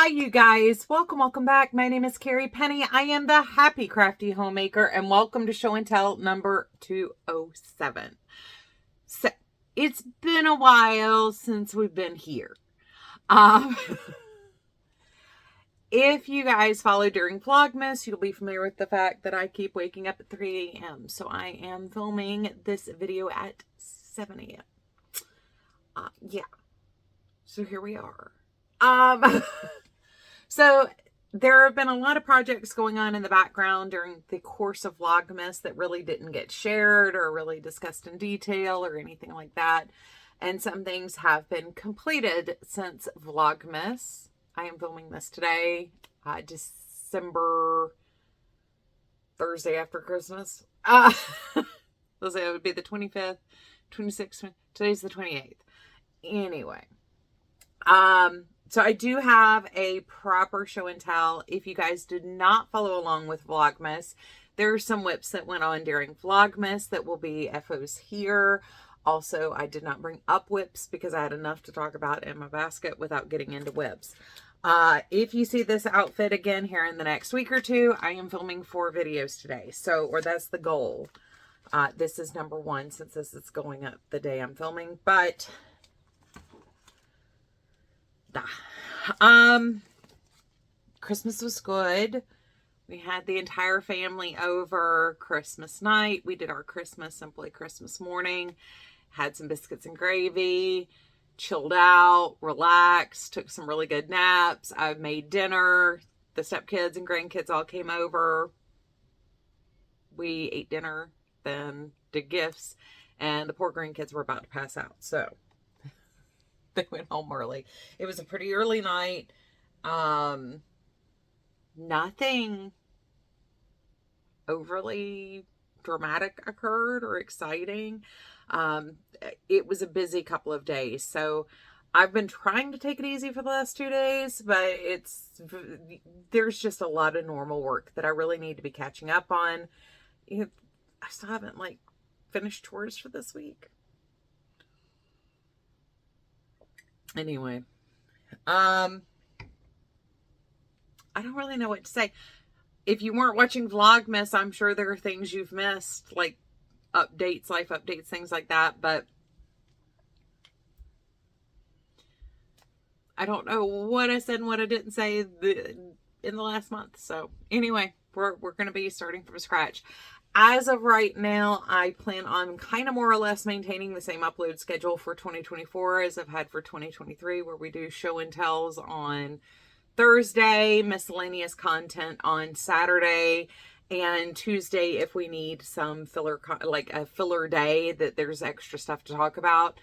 Hi you guys, welcome back. My name is Carrie Penny. I am the Happy Crafty Homemaker and welcome to show and tell number 207. So it's been a while since we've been here. If you guys follow during Vlogmas, you'll be familiar with the fact that I keep waking up at 3 a.m. So I am filming this video at 7 a.m. Yeah, so here we are. So there have been a lot of projects going on in the background during the course of Vlogmas that really didn't get shared or really discussed in detail or anything like that. And some things have been completed since Vlogmas. I am filming this today, December, Thursday after Christmas. Let's say it would be the 25th, 26th, today's the 28th. Anyway, so I do have a proper show and tell. If you guys did not follow along with Vlogmas, there are some WIPs that went on during Vlogmas that will be FOs here. Also, I did not bring up WIPs because I had enough to talk about in my basket without getting into WIPs. If you see this outfit again here in the next week or two, I am filming 4 videos today. So, that's the goal. This is number 1 since this is going up the day I'm filming, but Christmas was good. We had the entire family over Christmas night. We did our simply Christmas morning. Had some biscuits and gravy. Chilled out. Relaxed. Took some really good naps. I made dinner. The stepkids and grandkids all came over. We ate dinner. Then did gifts. And the poor grandkids were about to pass out. So they went home early. It was a pretty early night. Nothing overly dramatic occurred or exciting. It was a busy couple of days. So I've been trying to take it easy for the last 2 days, but there's just a lot of normal work that I really need to be catching up on. I still haven't finished chores for this week. Anyway, I don't really know what to say. If you weren't watching Vlogmas, I'm sure there are things you've missed, like updates, life updates, things like that, but I don't know what I said and what I didn't say in the last month. So anyway, we're going to be starting from scratch. As of right now, I plan on kind of more or less maintaining the same upload schedule for 2024 as I've had for 2023, where we do show and tells on Thursday, miscellaneous content on Saturday, and Tuesday if we need some filler, like a filler day that there's extra stuff to talk about,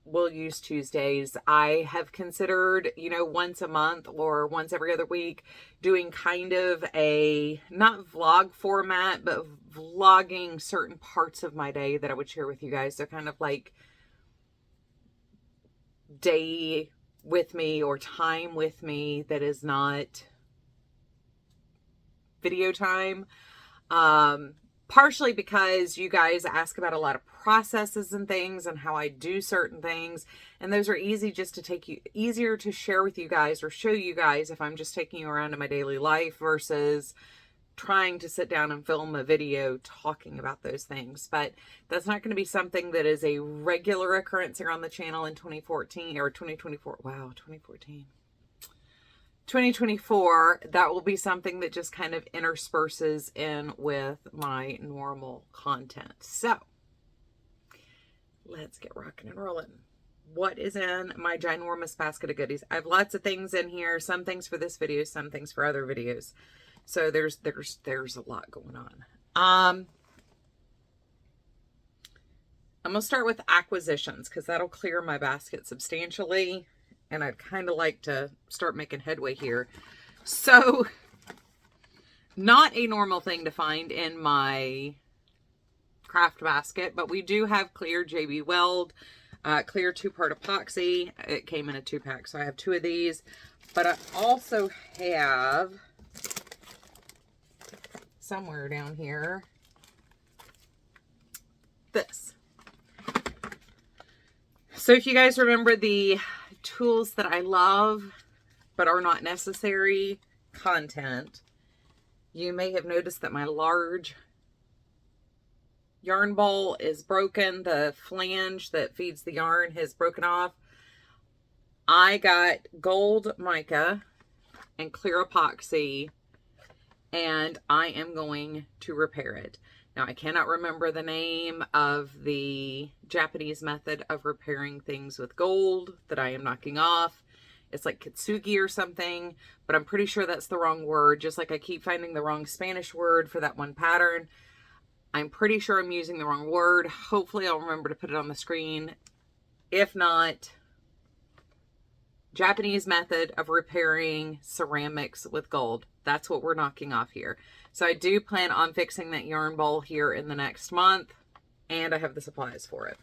we'll use Tuesdays. I have considered, once a month or once every other week, doing kind of a, not vlog format, but vlogging certain parts of my day that I would share with you guys. So kind of like day with me or time with me that is not video time. Partially because you guys ask about a lot of processes and things and how I do certain things. And those are easier to share with you guys or show you guys if I'm just taking you around in my daily life versus trying to sit down and film a video talking about those things. But that's not going to be something that is a regular occurrence here on the channel in 2014 or 2024. Wow, 2014. 2024, that will be something that just kind of intersperses in with my normal content. So let's get rocking and rolling. What is in my ginormous basket of goodies? I have lots of things in here, some things for this video, some things for other videos. So there's a lot going on. I'm gonna start with acquisitions because that'll clear my basket substantially. And I'd kind of like to start making headway here. So, not a normal thing to find in my craft basket, but we do have clear JB Weld, clear 2-part epoxy. It came in a 2-pack, so I have 2 of these. But I also have, somewhere down here, this. So if you guys remember the tools that I love, but are not necessary content. You may have noticed that my large yarn ball is broken. The flange that feeds the yarn has broken off. I got gold mica and clear epoxy, and I am going to repair it. Now, I cannot remember the name of the Japanese method of repairing things with gold that I am knocking off. It's like kitsugi or something, but I'm pretty sure that's the wrong word, just like I keep finding the wrong Spanish word for that one pattern. I'm pretty sure I'm using the wrong word. Hopefully I'll remember to put it on the screen. If not, Japanese method of repairing ceramics with gold. That's what we're knocking off here. So I do plan on fixing that yarn ball here in the next month, and I have the supplies for it.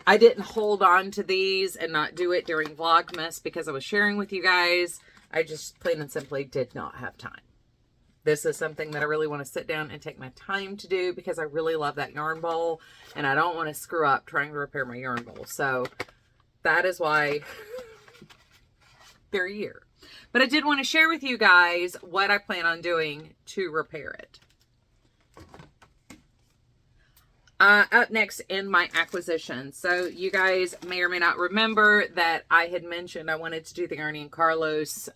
I didn't hold on to these and not do it during Vlogmas because I was sharing with you guys. I just plain and simply did not have time. This is something that I really want to sit down and take my time to do because I really love that yarn ball, and I don't want to screw up trying to repair my yarn ball. So that is why they're here. But I did want to share with you guys what I plan on doing to repair it. Up next in my acquisition. So you guys may or may not remember that I had mentioned I wanted to do the Ernie and Carlos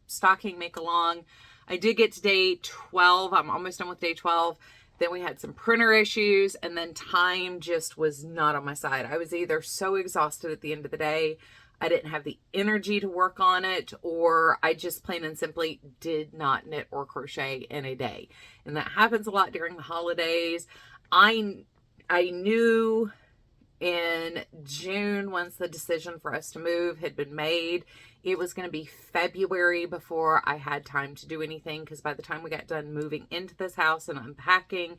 stocking make along. I did get to day 12. I'm almost done with day 12. Then we had some printer issues, and then time just was not on my side. I was either so exhausted at the end of the day, I didn't have the energy to work on it, or I just plain and simply did not knit or crochet in a day. And that happens a lot during the holidays. I knew in June, once the decision for us to move had been made, it was going to be February before I had time to do anything, because by the time we got done moving into this house and unpacking,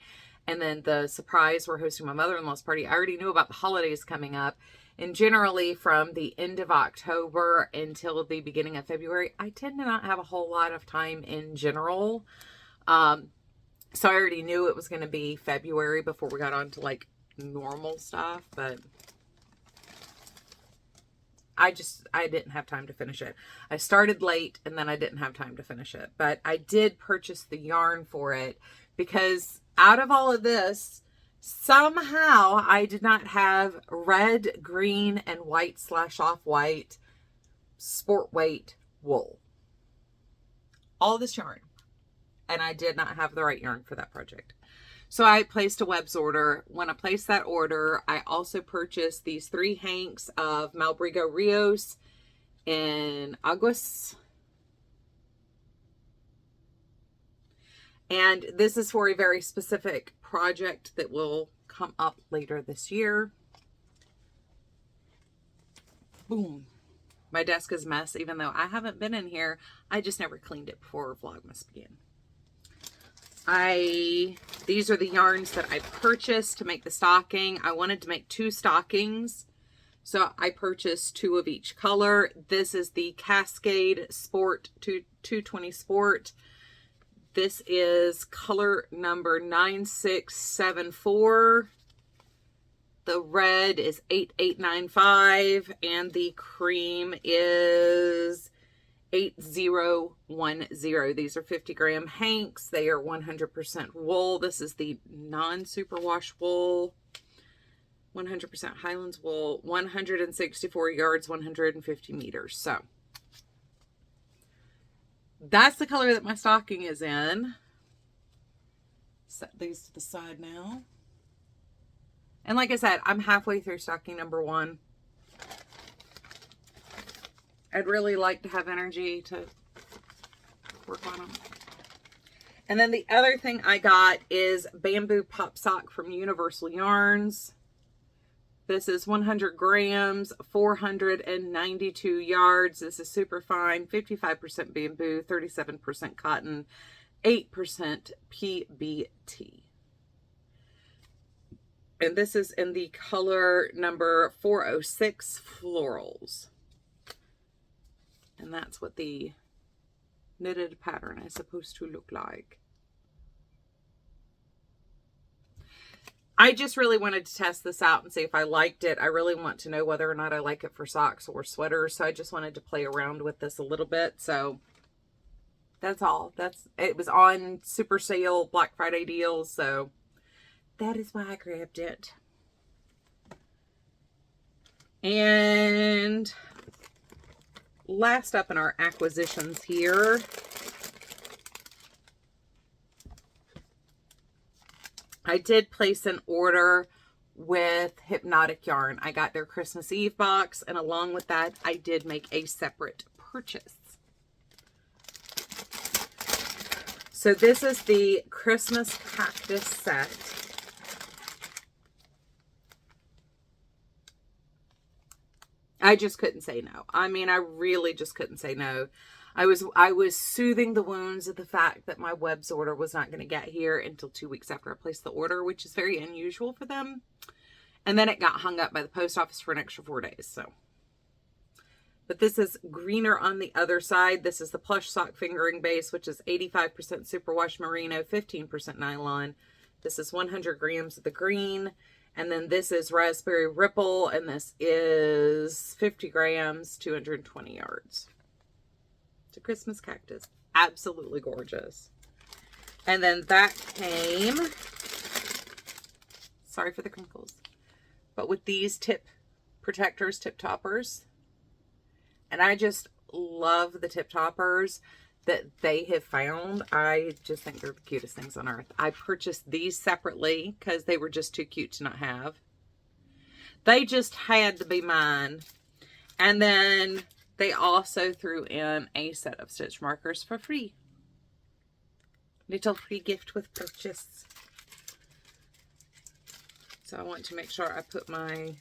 and then the surprise, we're hosting my mother-in-law's party, I already knew about the holidays coming up. And generally from the end of October until the beginning of February, I tend to not have a whole lot of time in general. So I already knew it was going to be February before we got on to like normal stuff, but I didn't have time to finish it. I started late and then I didn't have time to finish it, but I did purchase the yarn for it because out of all of this, somehow I did not have red, green, and white / off-white sport weight wool. All this yarn. And I did not have the right yarn for that project. So I placed a webs order. When I placed that order, I also purchased these 3 hanks of Malbrigo Rios in Aguas. And this is for a very specific project that will come up later this year. Boom. My desk is a mess, even though I haven't been in here. I just never cleaned it before Vlogmas began. These are the yarns that I purchased to make the stocking. I wanted to make 2 stockings, so I purchased 2 of each color. This is the Cascade Sport 220 Sport. This is color number 9674. The red is 8895, and the cream is 8010. These are 50-gram hanks. They are 100% wool. This is the non-superwash wool. 100% Highlands wool. 164 yards, 150 meters. So that's the color that my stocking is in. Set these to the side now. And like I said, I'm halfway through stocking number 1. I'd really like to have energy to work on them. And then the other thing I got is bamboo pop sock from Universal Yarns. This is 100 grams, 492 yards. This is super fine, 55% bamboo, 37% cotton, 8% PBT. And this is in the color number 406 Florals. And that's what the knitted pattern is supposed to look like. I just really wanted to test this out and see if I liked it. I really want to know whether or not I like it for socks or sweaters. So I just wanted to play around with this a little bit. So that's all. It was on super sale, Black Friday deals. So that is why I grabbed it. And last up in our acquisitions here, I did place an order with Hypnotic Yarn. I got their Christmas Eve box, and along with that, I did make a separate purchase. So this is the Christmas cactus set. I just couldn't say no. I mean, I really just couldn't say no. I was soothing the wounds of the fact that my webs order was not going to get here until 2 weeks after I placed the order, which is very unusual for them. And then it got hung up by the post office for an extra 4 days. So, but this is greener on the other side. This is the plush sock fingering base, which is 85% superwash merino, 15% nylon. This is 100 grams of the green. And then this is raspberry ripple, and this is 50 grams, 220 yards. It's a Christmas cactus. Absolutely gorgeous. And then that came, sorry for the crinkles, but with these tip protectors, tip toppers. And I just love the tip toppers that they have found. I just think they're the cutest things on earth. I purchased these separately because they were just too cute to not have. They just had to be mine. And then they also threw in a set of stitch markers for free. Little free gift with purchase. So I want to make sure I put my,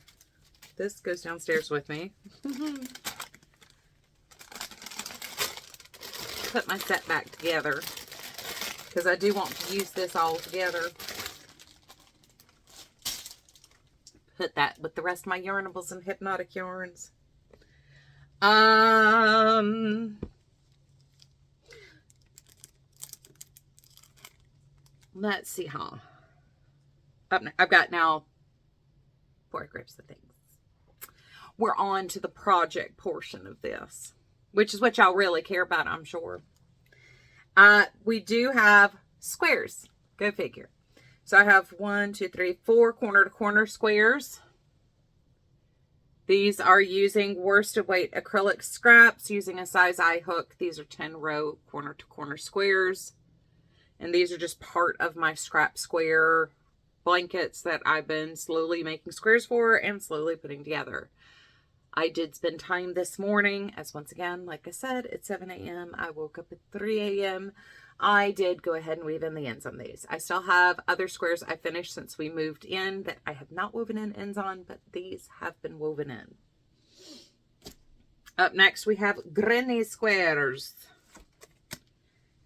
this goes downstairs with me. Put my set back together because I do want to use this all together. Put that with the rest of my yarnables and hypnotic yarns. Let's see how. I've got now 4 grips of things. We're on to the project portion of this, which is what y'all really care about, I'm sure. We do have squares. Go figure. So I have 1, 2, 3, 4 corner to corner squares. These are using worsted weight acrylic scraps using a size I hook. These are 10 row corner to corner squares. And these are just part of my scrap square blankets that I've been slowly making squares for and slowly putting together. I did spend time this morning, as once again, like I said, it's 7 a.m. I woke up at 3 a.m. I did go ahead and weave in the ends on these. I still have other squares I finished since we moved in that I have not woven in ends on, but these have been woven in. Up next, we have granny squares.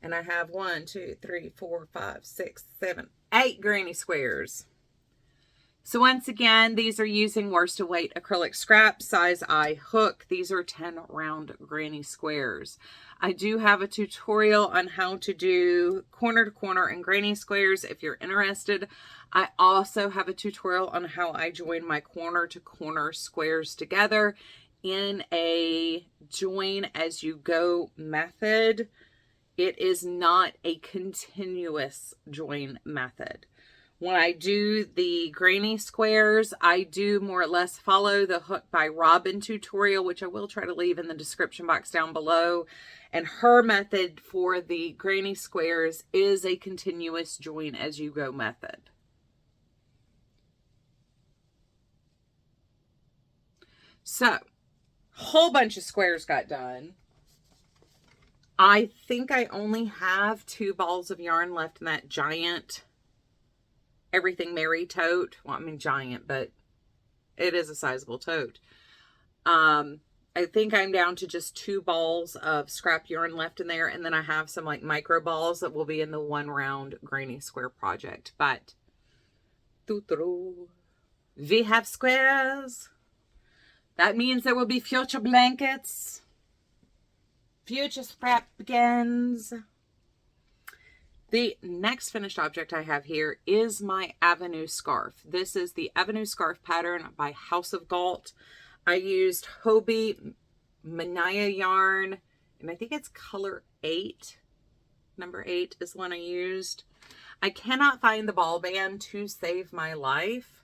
And I have 1, 2, 3, 4, 5, 6, 7, 8 granny squares. So once again, these are using worsted weight acrylic scrap, size I hook. These are 10 round granny squares. I do have a tutorial on how to do corner to corner and granny squares if you're interested. I also have a tutorial on how I join my corner to corner squares together in a join as you go method. It is not a continuous join method. When I do the granny squares, I do more or less follow the Hook by Robin tutorial, which I will try to leave in the description box down below. And her method for the granny squares is a continuous join as you go method. So, whole bunch of squares got done. I think I only have 2 balls of yarn left in that giant Everything Mary tote. Well, I mean giant, but it is a sizable tote. I think I'm down to just 2 balls of scrap yarn left in there. And then I have some like micro balls that will be in the 1 round granny square project. But we have squares. That means there will be future blankets. Future scrap begins. The next finished object I have here is my Avenue scarf. This is the Avenue scarf pattern by House of Galt. I used Hobie Manaya yarn, and I think it's color 8. Number 8 is one I used. I cannot find the ball band to save my life,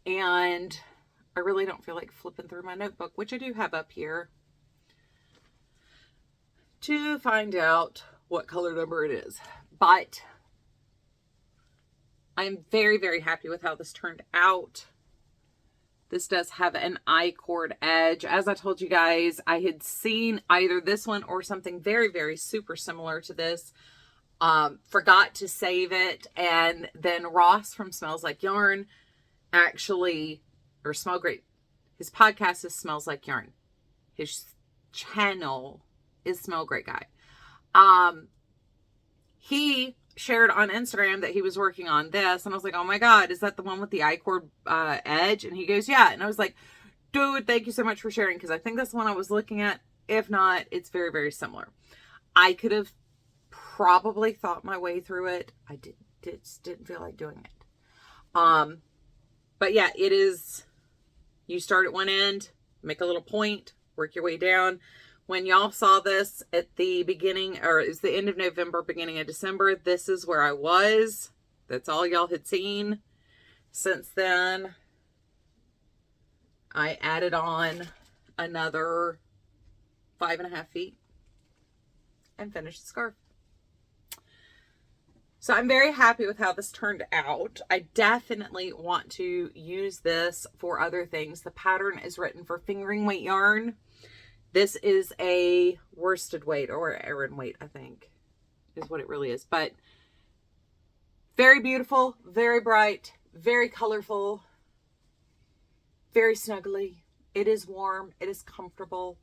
and I really don't feel like flipping through my notebook, which I do have up here, to find out what color number it is. But I'm very, very happy with how this turned out. This does have an I-cord edge. As I told you guys, I had seen either this one or something very, very super similar to this. Forgot to save it. And then Ross from Smells Like Yarn actually, or Smell Great, his podcast is Smells Like Yarn. His channel is Smell Great Guy. He shared on Instagram that he was working on this, and I was like, oh my God, is that the one with the I-cord edge? And he goes, yeah. And I was like, dude, thank you so much for sharing, because I think that's the one I was looking at. If not, it's very, very similar. I could have probably thought my way through it. I didn't feel like doing it. But yeah, it is, you start at one end, make a little point, work your way down. When y'all saw this at the beginning, or it was the end of November, beginning of December, this is where I was. That's all y'all had seen. Since then, I added on another 5.5 feet and finished the scarf. So I'm very happy with how this turned out. I definitely want to use this for other things. The pattern is written for fingering weight yarn. This is a worsted weight, or Aran weight, I think, is what it really is. But very beautiful, very bright, very colorful, very snuggly. It is warm. It is comfortable.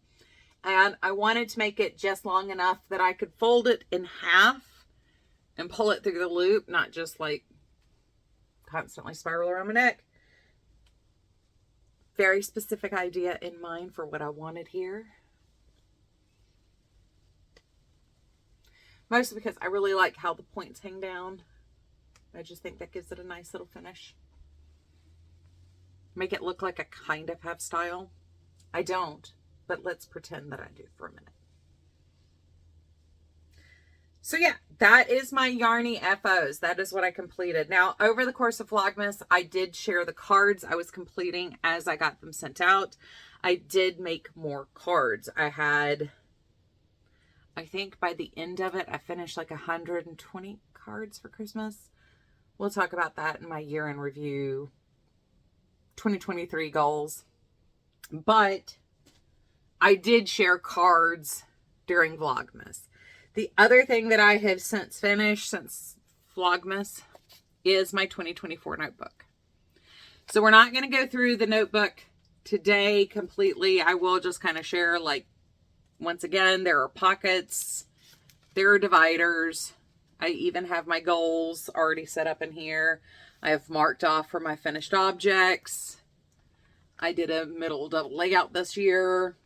And I wanted to make it just long enough that I could fold it in half and pull it through the loop, not just like constantly spiral around my neck. Very specific idea in mind for what I wanted here. Mostly because I really like how the points hang down. I just think that gives it a nice little finish. Make it look like I kind of have style. I don't, but let's pretend that I do for a minute. So yeah, that is my Yarny FOs. That is what I completed. Now, over the course of Vlogmas, I did share the cards I was completing as I got them sent out. I did make more cards. I had, I think by the end of it, I finished like 120 cards for Christmas. We'll talk about that in my year-end review, 2023 goals. But I did share cards during Vlogmas. The other thing that I have since finished, since Vlogmas, is my 2024 notebook. So we're not going to go through the notebook today completely. I will just kind of share, like, once again, there are pockets, there are dividers. I even have my goals already set up in here. I have marked off for my finished objects. I did a middle double layout this year.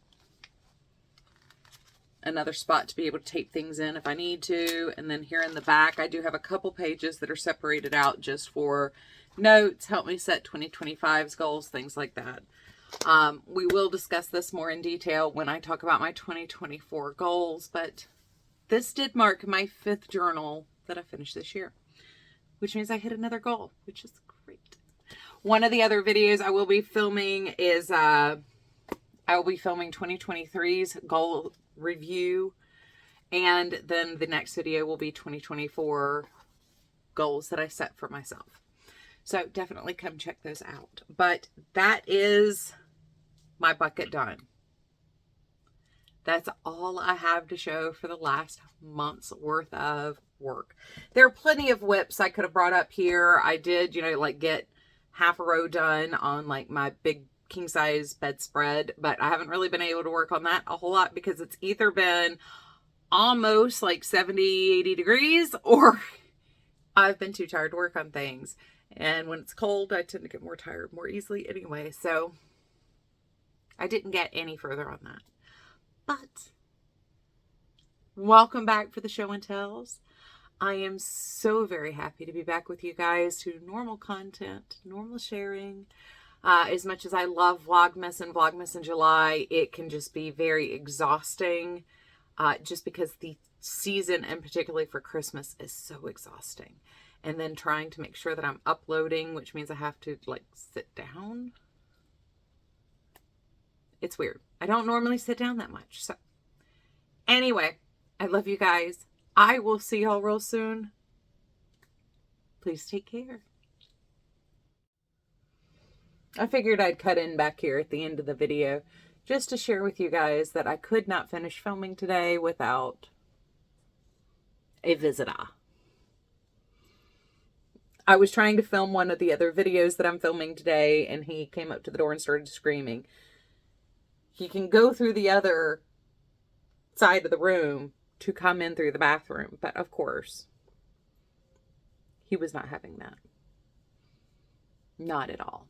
Another spot to be able to tape things in if I need to. And then here in the back, I do have a couple pages that are separated out just for notes, help me set 2025's goals, things like that. We will discuss this more in detail when I talk about my 2024 goals, but this did mark my 5th journal that I finished this year, which means I hit another goal, which is great. One of the other videos I will be filming is, I will be filming 2023's goal review, and then the next video will be 2024 goals that I set for myself. So definitely come check those out. But that is my bucket done. That's all I have to show for the last month's worth of work. There are plenty of WIPs I could have brought up here. I did, you know, like get half a row done on like my big king size bedspread, but I haven't really been able to work on that a whole lot because it's either been almost like 70, 80 degrees, or I've been too tired to work on things. And when it's cold, I tend to get more tired more easily anyway. So I didn't get any further on that. But welcome back for the show and tells. I am so very happy to be back with you guys to normal content, normal sharing. As much as I love Vlogmas in July, it can just be very exhausting just because the season, and particularly for Christmas, is so exhausting. And then trying to make sure that I'm uploading, which means I have to like sit down. It's weird. I don't normally sit down that much. So anyway, I love you guys. I will see y'all real soon. Please take care. I figured I'd cut in back here at the end of the video just to share with you guys that I could not finish filming today without a visitor. I was trying to film one of the other videos that I'm filming today, and he came up to the door and started screaming. He can go through the other side of the room to come in through the bathroom, but of course, he was not having that. Not at all.